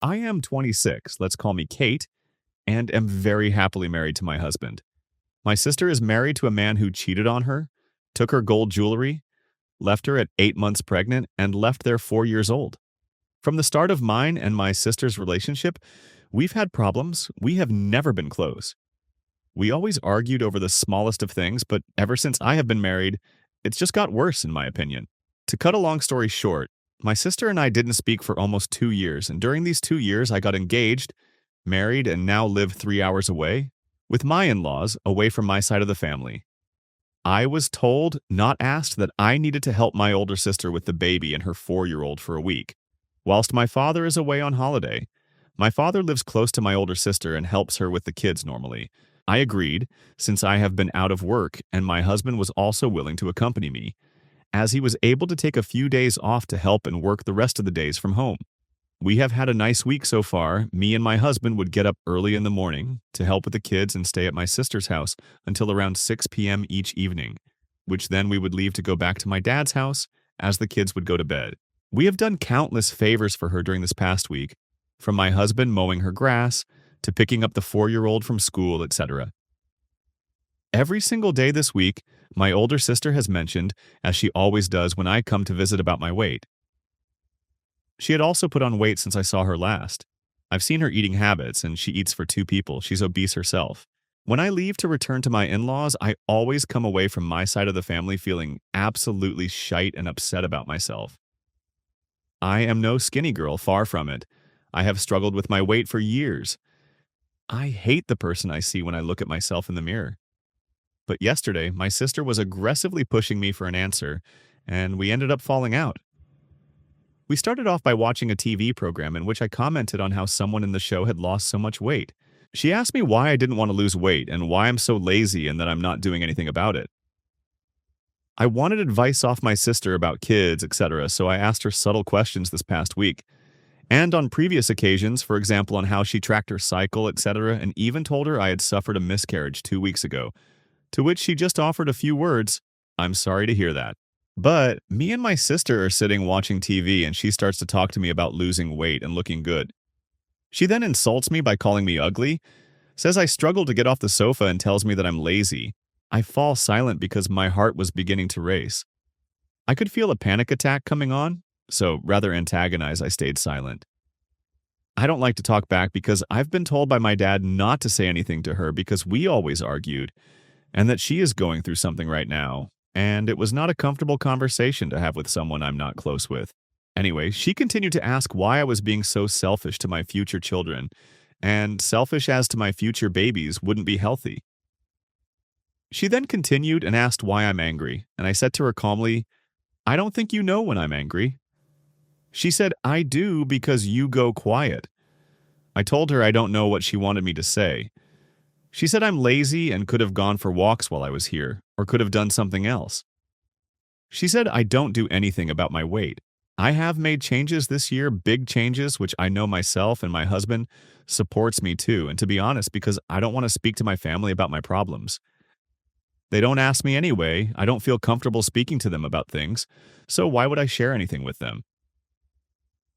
I am 26, let's call me Kate, and am very happily married to my husband. My sister is married to a man who cheated on her, took her gold jewelry, left her at 8 months pregnant, and left there 4 years old. From the start of mine and my sister's relationship, we've had problems. We have never been close. We always argued over the smallest of things, but ever since I have been married, it's just got worse, in my opinion. To cut a long story short, my sister and I didn't speak for almost 2 years, and during these 2 years, I got engaged, married, and now live 3 hours away, with my in laws, away from my side of the family. I was told, not asked, that I needed to help my older sister with the baby and her 4-year-old for a week, whilst my father is away on holiday. My father lives close to my older sister and helps her with the kids normally. I agreed, since I have been out of work, and my husband was also willing to accompany me, as he was able to take a few days off to help and work the rest of the days from home. We have had a nice week so far. Me and my husband would get up early in the morning to help with the kids and stay at my sister's house until around 6 p.m. each evening, which then we would leave to go back to my dad's house as the kids would go to bed. We have done countless favors for her during this past week, from my husband mowing her grass to picking up the 4-year-old from school, etc. Every single day this week, my older sister has mentioned, as she always does when I come to visit, about my weight. She had also put on weight since I saw her last. I've seen her eating habits, and she eats for 2 people. She's obese herself. When I leave to return to my in-laws, I always come away from my side of the family feeling absolutely shite and upset about myself. I am no skinny girl, far from it. I have struggled with my weight for years. I hate the person I see when I look at myself in the mirror. But yesterday, my sister was aggressively pushing me for an answer, and we ended up falling out. We started off by watching a TV program in which I commented on how someone in the show had lost so much weight. She asked me why I didn't want to lose weight and why I'm so lazy and that I'm not doing anything about it. I wanted advice off my sister about kids, etc., so I asked her subtle questions this past week. And on previous occasions, for example, on how she tracked her cycle, etc., and even told her I had suffered a miscarriage 2 weeks ago, to which she just offered a few words, "I'm sorry to hear that." But me and my sister are sitting watching TV and she starts to talk to me about losing weight and looking good. She then insults me by calling me ugly, says I struggle to get off the sofa, and tells me that I'm lazy. I fall silent because my heart was beginning to race. I could feel a panic attack coming on, so rather antagonized, I stayed silent. I don't like to talk back because I've been told by my dad not to say anything to her because we always argued, and that she is going through something right now, and it was not a comfortable conversation to have with someone I'm not close with. Anyway, she continued to ask why I was being so selfish to my future children, and selfish as to my future babies wouldn't be healthy. She then continued and asked why I'm angry, and I said to her calmly, "I don't think you know when I'm angry." She said, "I do because you go quiet." I told her I don't know what she wanted me to say. She said I'm lazy and could have gone for walks while I was here, or could have done something else. She said I don't do anything about my weight. I have made changes this year, big changes, which I know myself and my husband supports me too, and to be honest, because I don't want to speak to my family about my problems. They don't ask me anyway. I don't feel comfortable speaking to them about things, so why would I share anything with them?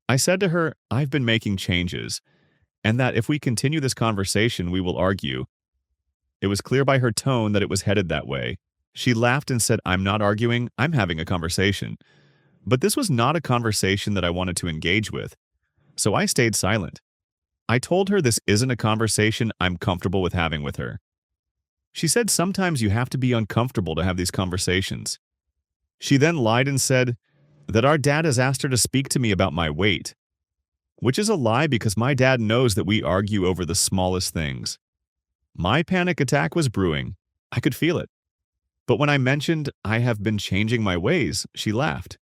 I said to her, I've been making changes, and that if we continue this conversation, we will argue. It was clear by her tone that it was headed that way. She laughed and said, "I'm not arguing, I'm having a conversation." But this was not a conversation that I wanted to engage with, so I stayed silent. I told her this isn't a conversation I'm comfortable with having with her. She said sometimes you have to be uncomfortable to have these conversations. She then lied and said that our dad has asked her to speak to me about my weight, which is a lie because my dad knows that we argue over the smallest things. My panic attack was brewing. I could feel it. But when I mentioned I have been changing my ways, she laughed.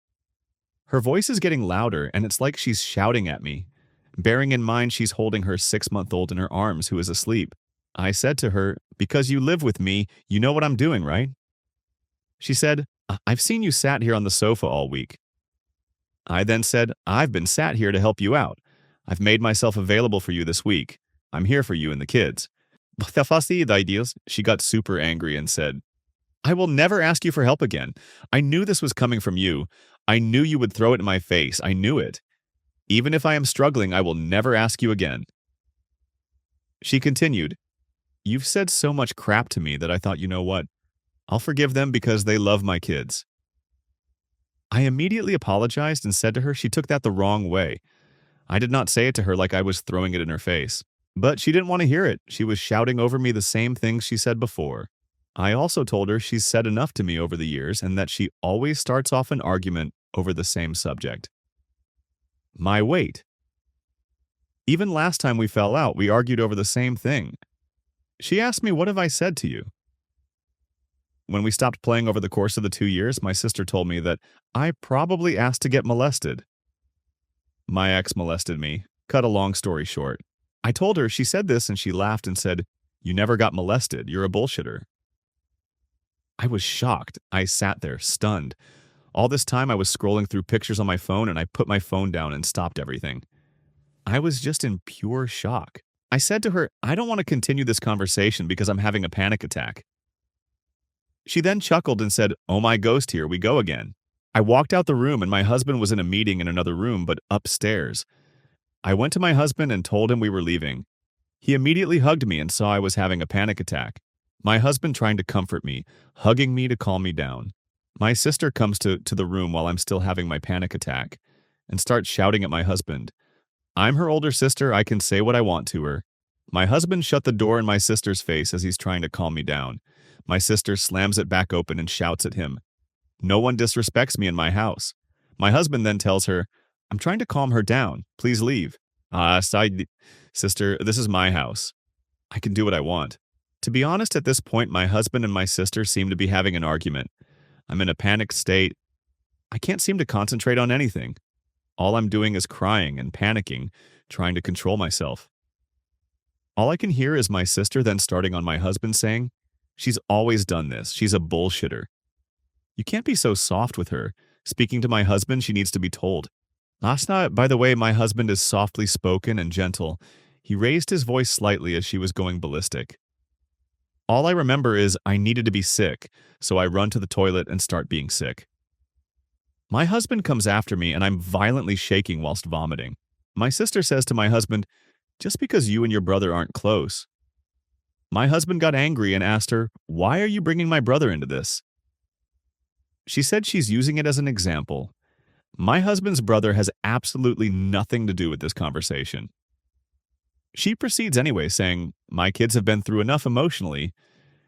Her voice is getting louder, and it's like she's shouting at me, bearing in mind she's holding her 6-month-old in her arms who is asleep. I said to her, "Because you live with me, you know what I'm doing, right?" She said, "I've seen you sat here on the sofa all week." I then said, "I've been sat here to help you out. I've made myself available for you this week. I'm here for you and the kids." She got super angry and said, "I will never ask you for help again. I knew this was coming from you. I knew you would throw it in my face. I knew it." Even if I am struggling, I will never ask you again. She continued, You've said so much crap to me that I thought, you know what? I'll forgive them because they love my kids. I immediately apologized and said to her she took that the wrong way. I did not say it to her like I was throwing it in her face. But she didn't want to hear it. She was shouting over me the same things she said before. I also told her she's said enough to me over the years and that she always starts off an argument over the same subject. My weight. Even last time we fell out, we argued over the same thing. She asked me, What have I said to you? When we stopped playing over the course of the 2 years, my sister told me that I probably asked to get molested. My ex molested me. Cut a long story short. I told her she said this and she laughed and said, You never got molested. You're a bullshitter. I was shocked. I sat there, stunned. All this time I was scrolling through pictures on my phone and I put my phone down and stopped everything. I was just in pure shock. I said to her, I don't want to continue this conversation because I'm having a panic attack. She then chuckled and said, Oh my ghost, here we go again. I walked out the room and my husband was in a meeting in another room, but upstairs. I went to my husband and told him we were leaving. He immediately hugged me and saw I was having a panic attack. My husband trying to comfort me, hugging me to calm me down. My sister comes to the room while I'm still having my panic attack and starts shouting at my husband. I'm her older sister, I can say what I want to her. My husband shut the door in my sister's face as he's trying to calm me down. My sister slams it back open and shouts at him. No one disrespects me in my house. My husband then tells her, I'm trying to calm her down. Please leave. Sister, this is my house. I can do what I want. To be honest, at this point, my husband and my sister seem to be having an argument. I'm in a panicked state. I can't seem to concentrate on anything. All I'm doing is crying and panicking, trying to control myself. All I can hear is my sister then starting on my husband saying, She's always done this. She's a bullshitter. You can't be so soft with her. Speaking to my husband, she needs to be told. Last night, by the way, my husband is softly spoken and gentle. He raised his voice slightly as she was going ballistic. All I remember is I needed to be sick, so I run to the toilet and start being sick. My husband comes after me and I'm violently shaking whilst vomiting. My sister says to my husband, Just because you and your brother aren't close. My husband got angry and asked her, Why are you bringing my brother into this? She said she's using it as an example. My husband's brother has absolutely nothing to do with this conversation. She proceeds anyway, saying, My kids have been through enough emotionally.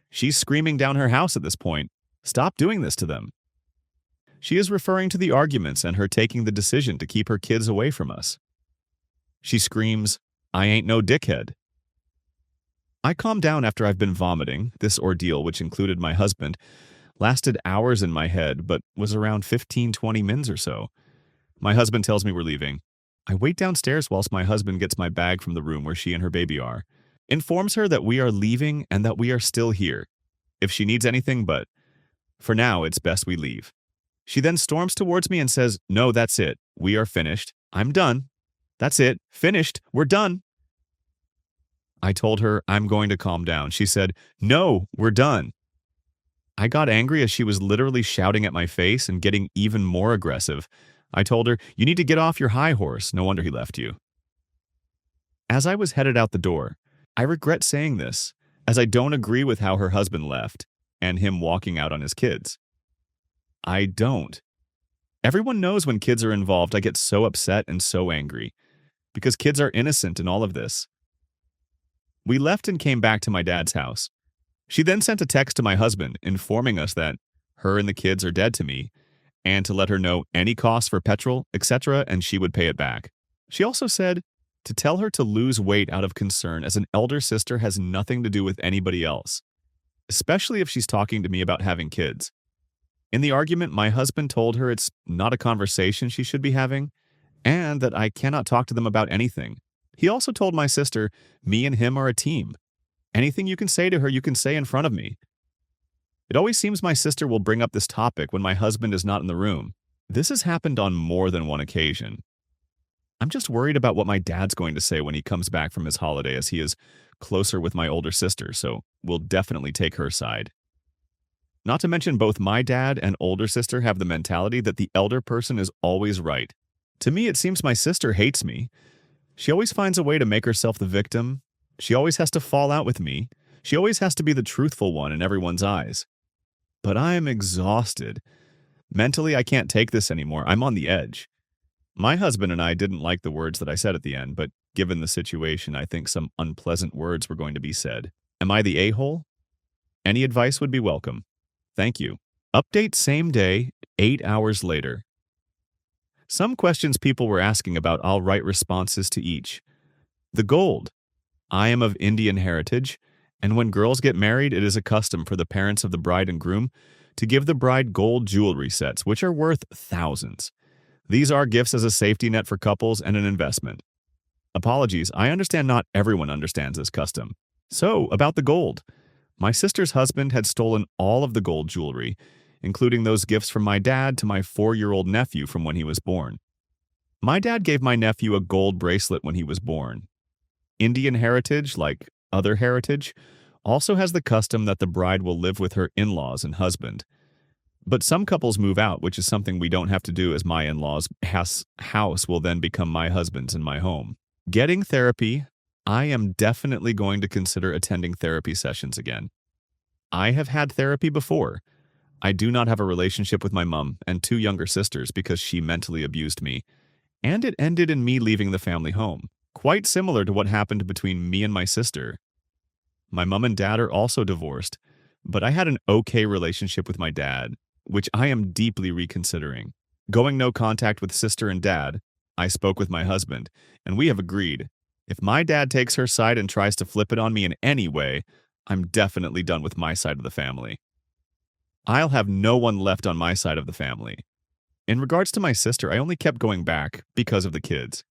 She's screaming down her house at this point. Stop doing this to them. She is referring to the arguments and her taking the decision to keep her kids away from us. She screams, I ain't no dickhead. I calmed down after I've been vomiting. This ordeal, which included my husband, lasted hours in my head, but was around 15-20 minutes or so. My husband tells me we're leaving. I wait downstairs whilst my husband gets my bag from the room where she and her baby are, informs her that we are leaving and that we are still here, if she needs anything, but for now, it's best we leave. She then storms towards me and says, No, that's it. We are finished. I'm done. That's it. Finished. We're done. I told her I'm going to calm down. She said, No, we're done. I got angry as she was literally shouting at my face and getting even more aggressive. I told her, You need to get off your high horse. No wonder he left you. As I was headed out the door, I regret saying this, as I don't agree with how her husband left and him walking out on his kids. I don't. Everyone knows when kids are involved, I get so upset and so angry, because kids are innocent in all of this. We left and came back to my dad's house. She then sent a text to my husband informing us that her and the kids are dead to me, and to let her know any costs for petrol, etc., and she would pay it back. She also said to tell her to lose weight out of concern, as an elder sister has nothing to do with anybody else, especially if she's talking to me about having kids. In the argument, my husband told her it's not a conversation she should be having, and that I cannot talk to them about anything. He also told my sister, me and him are a team. Anything you can say to her, you can say in front of me. It always seems my sister will bring up this topic when my husband is not in the room. This has happened on more than one occasion. I'm just worried about what my dad's going to say when he comes back from his holiday, as he is closer with my older sister, so we'll definitely take her side. Not to mention both my dad and older sister have the mentality that the elder person is always right. To me, it seems my sister hates me. She always finds a way to make herself the victim. She always has to fall out with me. She always has to be the truthful one in everyone's eyes. But I am exhausted. Mentally, I can't take this anymore. I'm on the edge. My husband and I didn't like the words that I said at the end, but given the situation, I think some unpleasant words were going to be said. Am I the a-hole? Any advice would be welcome. Thank you. Update same day, 8 hours later. Some questions people were asking about, I'll write responses to each. The gold. I am of Indian heritage, and when girls get married, it is a custom for the parents of the bride and groom to give the bride gold jewelry sets, which are worth thousands. These are gifts as a safety net for couples and an investment. Apologies, I understand not everyone understands this custom. So, about the gold. My sister's husband had stolen all of the gold jewelry, including those gifts from my dad to my 4-year-old nephew from when he was born. My dad gave my nephew a gold bracelet when he was born. Indian heritage, like other heritage, also has the custom that the bride will live with her in-laws and husband. But some couples move out, which is something we don't have to do, as my in-laws' house will then become my husband's and my home. Getting therapy. I am definitely going to consider attending therapy sessions again. I have had therapy before. I do not have a relationship with my mom and 2 younger sisters because she mentally abused me, and it ended in me leaving the family home, quite similar to what happened between me and my sister. My mom and dad are also divorced, but I had an okay relationship with my dad, which I am deeply reconsidering. Going no contact with sister and dad, I spoke with my husband, and we have agreed. If my dad takes her side and tries to flip it on me in any way, I'm definitely done with my side of the family. I'll have no one left on my side of the family. In regards to my sister, I only kept going back because of the kids.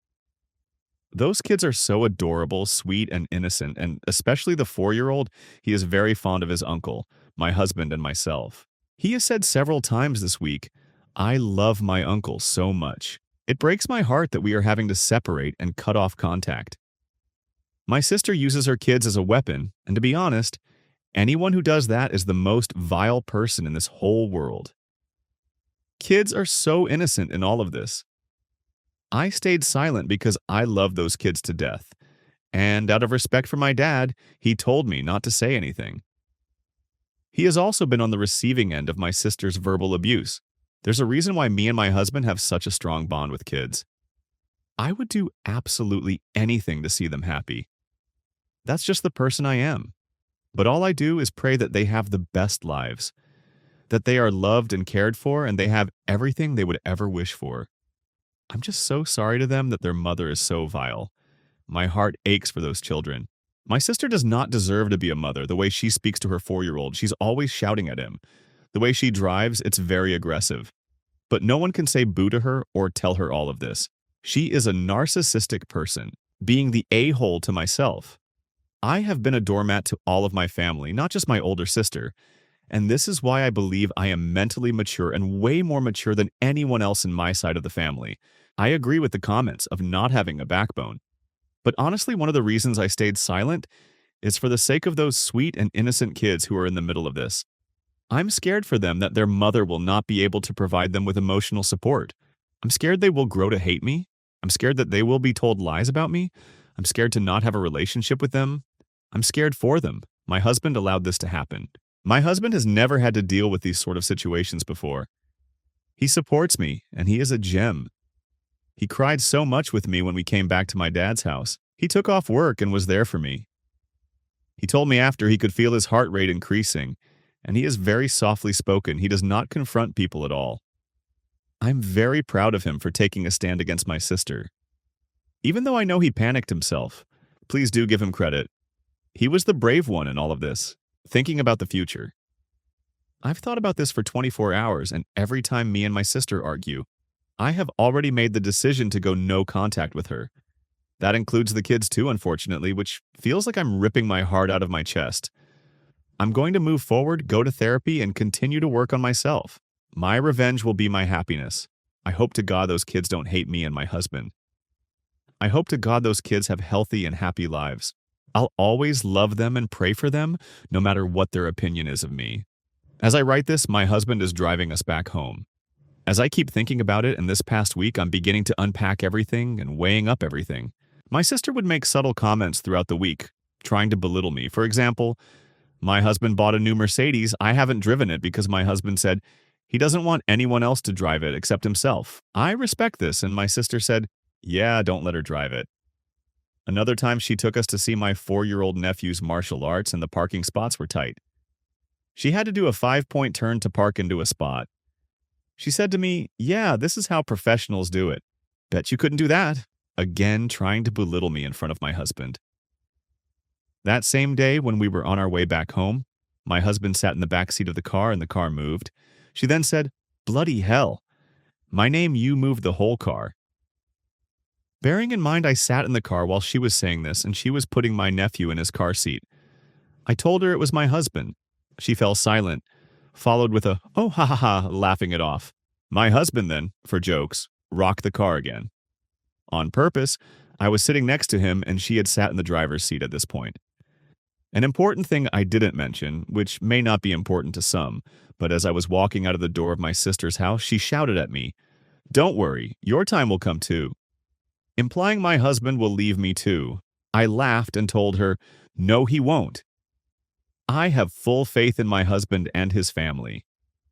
Those kids are so adorable, sweet, and innocent, and especially the 4-year-old, he is very fond of his uncle, my husband, and myself. He has said several times this week, I love my uncle so much. It breaks my heart that we are having to separate and cut off contact. My sister uses her kids as a weapon, and to be honest, anyone who does that is the most vile person in this whole world. Kids are so innocent in all of this. I stayed silent because I love those kids to death, and out of respect for my dad, he told me not to say anything. He has also been on the receiving end of my sister's verbal abuse. There's a reason why me and my husband have such a strong bond with kids. I would do absolutely anything to see them happy. That's just the person I am. But all I do is pray that they have the best lives, that they are loved and cared for, and they have everything they would ever wish for. I'm just so sorry to them that their mother is so vile. My heart aches for those children. My sister does not deserve to be a mother. The way she speaks to her 4-year-old, she's always shouting at him. The way she drives, it's very aggressive. But no one can say boo to her or tell her all of this. She is a narcissistic person, being the a-hole to myself. I have been a doormat to all of my family, not just my older sister, and this is why I believe I am mentally mature and way more mature than anyone else in my side of the family. I agree with the comments of not having a backbone. But honestly, one of the reasons I stayed silent is for the sake of those sweet and innocent kids who are in the middle of this. I'm scared for them that their mother will not be able to provide them with emotional support. I'm scared they will grow to hate me. I'm scared that they will be told lies about me. I'm scared to not have a relationship with them. I'm scared for them. My husband allowed this to happen. My husband has never had to deal with these sort of situations before. He supports me, and he is a gem. He cried so much with me when we came back to my dad's house. He took off work and was there for me. He told me after he could feel his heart rate increasing, and he is very softly spoken. He does not confront people at all. I'm very proud of him for taking a stand against my sister. Even though I know he panicked himself, please do give him credit. He was the brave one in all of this, thinking about the future. I've thought about this for 24 hours, and every time me and my sister argue, I have already made the decision to go no contact with her. That includes the kids too, unfortunately, which feels like I'm ripping my heart out of my chest. I'm going to move forward, go to therapy, and continue to work on myself. My revenge will be my happiness. I hope to God those kids don't hate me and my husband. I hope to God those kids have healthy and happy lives. I'll always love them and pray for them, no matter what their opinion is of me. As I write this, my husband is driving us back home. As I keep thinking about it, and this past week I'm beginning to unpack everything and weighing up everything. My sister would make subtle comments throughout the week, trying to belittle me. For example, my husband bought a new Mercedes. I haven't driven it because my husband said he doesn't want anyone else to drive it except himself. I respect this, and my sister said, yeah, don't let her drive it. Another time she took us to see my 4-year-old nephew's martial arts and the parking spots were tight. She had to do a 5-point turn to park into a spot. She said to me, yeah, this is how professionals do it. Bet you couldn't do that. Again, trying to belittle me in front of my husband. That same day, when we were on our way back home, my husband sat in the back seat of the car and the car moved. She then said, bloody hell. My name, you moved the whole car. Bearing in mind I sat in the car while she was saying this and she was putting my nephew in his car seat. I told her it was my husband. She fell silent, followed with a, oh ha ha ha, laughing it off. My husband then, for jokes, rocked the car again. On purpose, I was sitting next to him and she had sat in the driver's seat at this point. An important thing I didn't mention, which may not be important to some, but as I was walking out of the door of my sister's house, she shouted at me, don't worry, your time will come too. Implying my husband will leave me too. I laughed and told her, no, he won't. I have full faith in my husband and his family.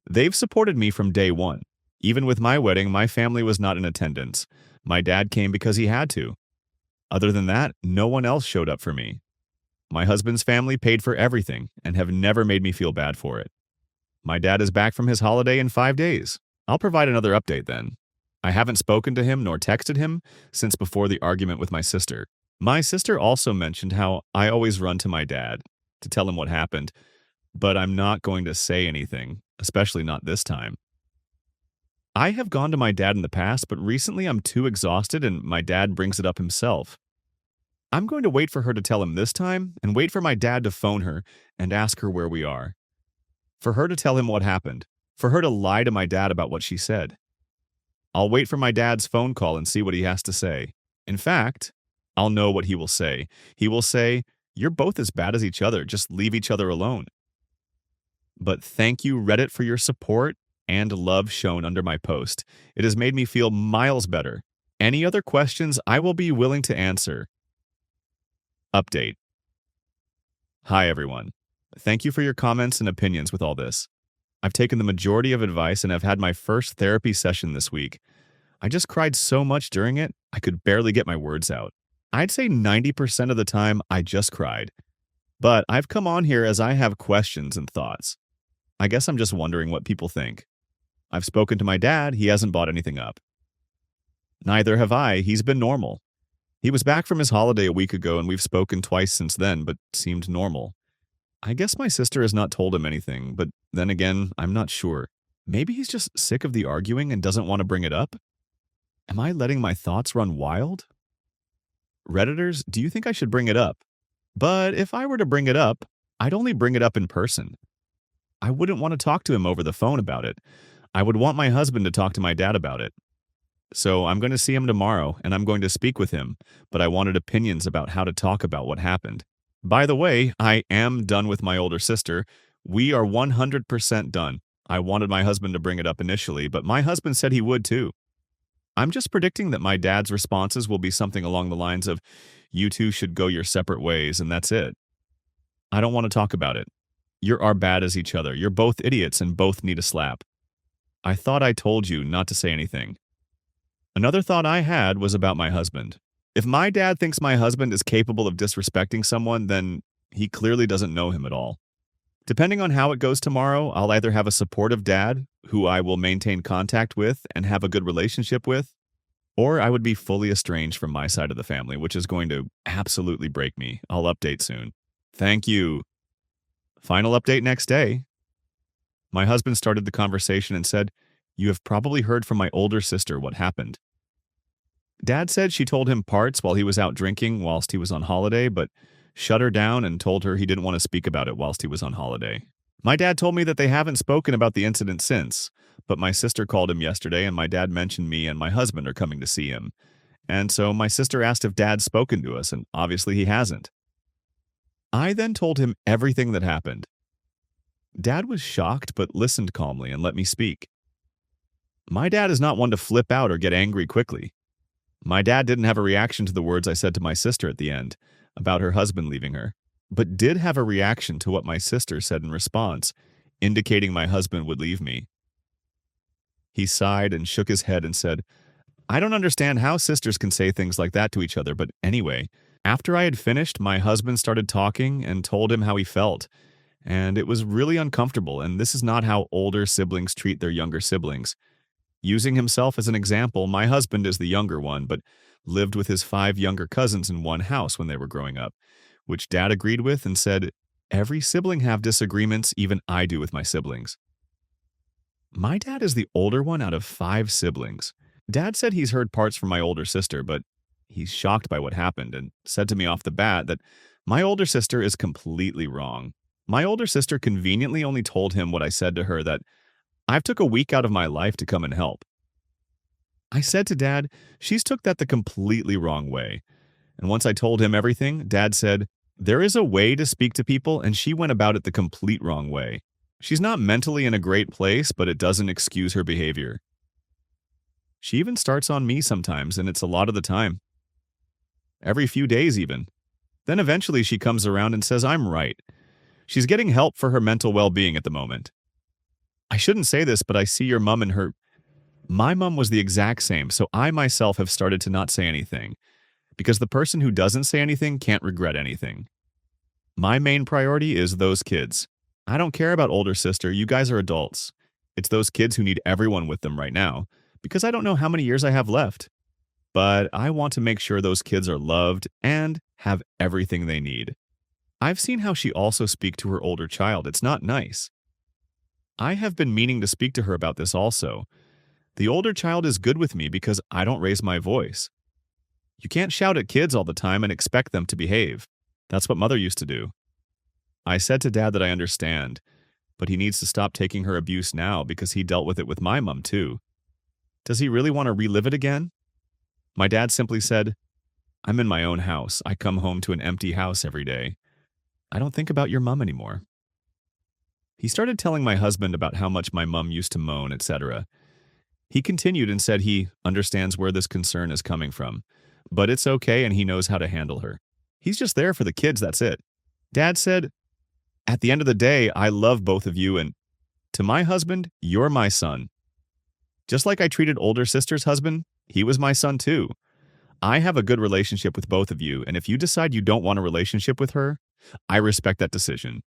They've supported me from day one. Even with my wedding, my family was not in attendance. My dad came because he had to. Other than that, no one else showed up for me. My husband's family paid for everything and have never made me feel bad for it. My dad is back from his holiday in 5 days. I'll provide another update then. I haven't spoken to him nor texted him since before the argument with my sister. My sister also mentioned how I always run to my dad to tell him what happened, but I'm not going to say anything, especially not this time. I have gone to my dad in the past, but recently I'm too exhausted and my dad brings it up himself. I'm going to wait for her to tell him this time and wait for my dad to phone her and ask her where we are. For her to tell him what happened. For her to lie to my dad about what she said. I'll wait for my dad's phone call and see what he has to say. In fact, I'll know what he will say. He will say, you're both as bad as each other, just leave each other alone. But thank you, Reddit, for your support and love shown under my post. It has made me feel miles better. Any other questions I will be willing to answer. Update. Hi, everyone. Thank you for your comments and opinions with all this. I've taken the majority of advice and have had my first therapy session this week. I just cried so much during it, I could barely get my words out. I'd say 90% of the time I just cried. But I've come on here as I have questions and thoughts. I guess I'm just wondering what people think. I've spoken to my dad, he hasn't bought anything up. Neither have I, he's been normal. He was back from his holiday a week ago and we've spoken twice since then, but seemed normal. I guess my sister has not told him anything, but then again, I'm not sure. Maybe he's just sick of the arguing and doesn't want to bring it up? Am I letting my thoughts run wild? Redditors, do you think I should bring it up? But if I were to bring it up, I'd only bring it up in person. I wouldn't want to talk to him over the phone about it. I would want my husband to talk to my dad about it. So I'm going to see him tomorrow, and I'm going to speak with him, but I wanted opinions about how to talk about what happened. By the way, I am done with my older sister. We are 100% done. I wanted my husband to bring it up initially, but my husband said he would too. I'm just predicting that my dad's responses will be something along the lines of, you two should go your separate ways, and that's it. I don't want to talk about it. You're as bad as each other. You're both idiots and both need a slap. I thought I told you not to say anything. Another thought I had was about my husband. If my dad thinks my husband is capable of disrespecting someone, then he clearly doesn't know him at all. Depending on how it goes tomorrow, I'll either have a supportive dad, who I will maintain contact with and have a good relationship with, or I would be fully estranged from my side of the family, which is going to absolutely break me. I'll update soon. Thank you. Final update next day. My husband started the conversation and said, you have probably heard from my older sister what happened. Dad said she told him parts while he was out drinking whilst he was on holiday, but shut her down and told her he didn't want to speak about it whilst he was on holiday. My dad told me that they haven't spoken about the incident since, but my sister called him yesterday and my dad mentioned me and my husband are coming to see him. And so my sister asked if Dad's spoken to us, and obviously he hasn't. I then told him everything that happened. Dad was shocked but listened calmly and let me speak. My dad is not one to flip out or get angry quickly. My dad didn't have a reaction to the words I said to my sister at the end about her husband leaving her, but did have a reaction to what my sister said in response, indicating my husband would leave me. He sighed and shook his head and said, I don't understand how sisters can say things like that to each other, but anyway, after I had finished, my husband started talking and told him how he felt. And it was really uncomfortable, and this is not how older siblings treat their younger siblings. Using himself as an example, my husband is the younger one, but lived with his 5 younger cousins in one house when they were growing up, which Dad agreed with and said, every sibling have disagreements, even I do with my siblings. My dad is the older one out of 5 siblings. Dad said he's heard parts from my older sister, but he's shocked by what happened and said to me off the bat that my older sister is completely wrong. My older sister conveniently only told him what I said to her, that I've took a week out of my life to come and help. I said to Dad, she's took that the completely wrong way. And once I told him everything, Dad said, there is a way to speak to people and she went about it the complete wrong way. She's not mentally in a great place, but it doesn't excuse her behavior. She even starts on me sometimes, and it's a lot of the time. Every few days even. Then eventually she comes around and says I'm right. She's getting help for her mental well-being at the moment. I shouldn't say this, but I see your mom and her... My mom was the exact same, so I myself have started to not say anything, because the person who doesn't say anything can't regret anything. My main priority is those kids. I don't care about older sister, you guys are adults. It's those kids who need everyone with them right now, because I don't know how many years I have left. But I want to make sure those kids are loved and have everything they need. I've seen how she also speaks to her older child. It's not nice. I have been meaning to speak to her about this also. The older child is good with me because I don't raise my voice. You can't shout at kids all the time and expect them to behave. That's what Mother used to do. I said to Dad that I understand, but he needs to stop taking her abuse now because he dealt with it with my mom too. Does he really want to relive it again? My dad simply said, I'm in my own house. I come home to an empty house every day. I don't think about your mom anymore. He started telling my husband about how much my mom used to moan, etc. He continued and said he understands where this concern is coming from, but it's okay and he knows how to handle her. He's just there for the kids, that's it. Dad said, at the end of the day, I love both of you, and to my husband, you're my son. Just like I treated older sister's husband, he was my son too. I have a good relationship with both of you, and if you decide you don't want a relationship with her, I respect that decision.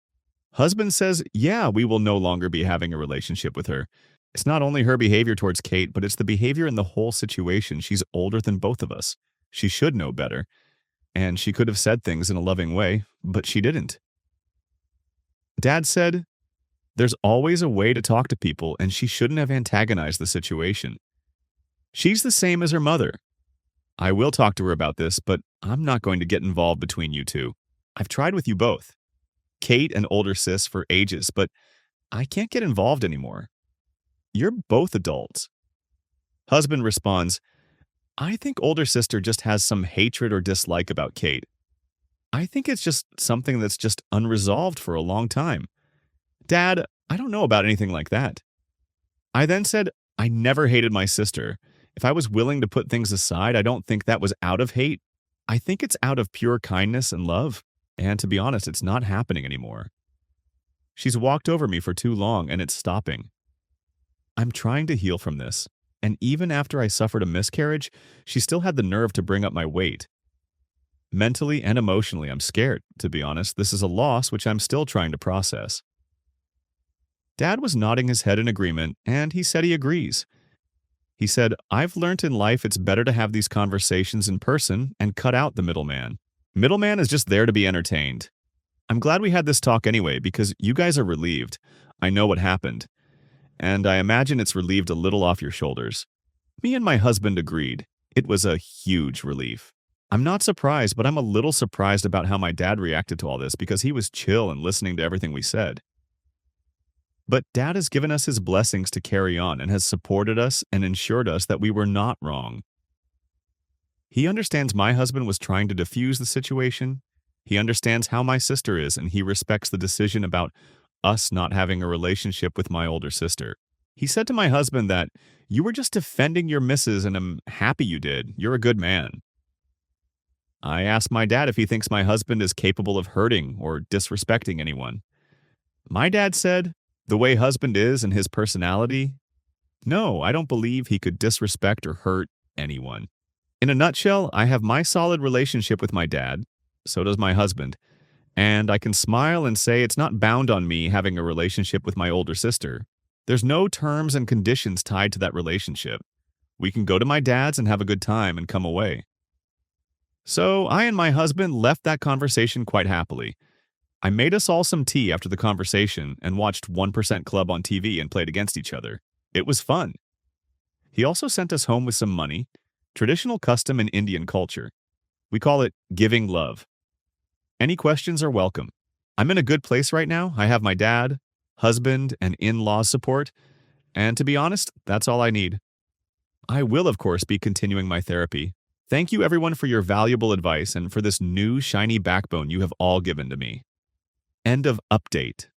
Husband says, yeah, we will no longer be having a relationship with her. It's not only her behavior towards Kate, but it's the behavior in the whole situation. She's older than both of us. She should know better. And she could have said things in a loving way, but she didn't. Dad said, there's always a way to talk to people, and she shouldn't have antagonized the situation. She's the same as her mother. I will talk to her about this, but I'm not going to get involved between you two. I've tried with you both. Kate and older sis for ages, but I can't get involved anymore. You're both adults. Husband responds, I think older sister just has some hatred or dislike about Kate. I think it's just something that's just unresolved for a long time. Dad, I don't know about anything like that. I then said, I never hated my sister. If I was willing to put things aside, I don't think that was out of hate. I think it's out of pure kindness and love. And to be honest, it's not happening anymore. She's walked over me for too long and it's stopping. I'm trying to heal from this. And even after I suffered a miscarriage, she still had the nerve to bring up my weight. Mentally and emotionally, I'm scared, to be honest. This is a loss which I'm still trying to process. Dad was nodding his head in agreement, and he said he agrees. He said, I've learned in life it's better to have these conversations in person and cut out the middleman. Middleman is just there to be entertained. I'm glad we had this talk anyway because you guys are relieved. I know what happened. And I imagine it's relieved a little off your shoulders. Me and my husband agreed. It was a huge relief. I'm not surprised, but I'm a little surprised about how my dad reacted to all this because he was chill and listening to everything we said. But Dad has given us his blessings to carry on and has supported us and ensured us that we were not wrong. He understands my husband was trying to diffuse the situation. He understands how my sister is, and he respects the decision about us not having a relationship with my older sister. He said to my husband that, "You were just defending your missus and I'm happy you did. You're a good man." I asked my dad if he thinks my husband is capable of hurting or disrespecting anyone. My dad said, "The way husband is and his personality, no, I don't believe he could disrespect or hurt anyone." In a nutshell, I have my solid relationship with my dad, so does my husband, and I can smile and say it's not bound on me having a relationship with my older sister. There's no terms and conditions tied to that relationship. We can go to my dad's and have a good time and come away. So I and my husband left that conversation quite happily. I made us all some tea after the conversation and watched 1% Club on TV and played against each other. It was fun. He also sent us home with some money, traditional custom in Indian culture. We call it giving love. Any questions are welcome. I'm in a good place right now. I have my dad, husband, and in-law support, and to be honest, that's all I need. I will, of course, be continuing my therapy. Thank you, everyone, for your valuable advice and for this new shiny backbone you have all given to me. End of update.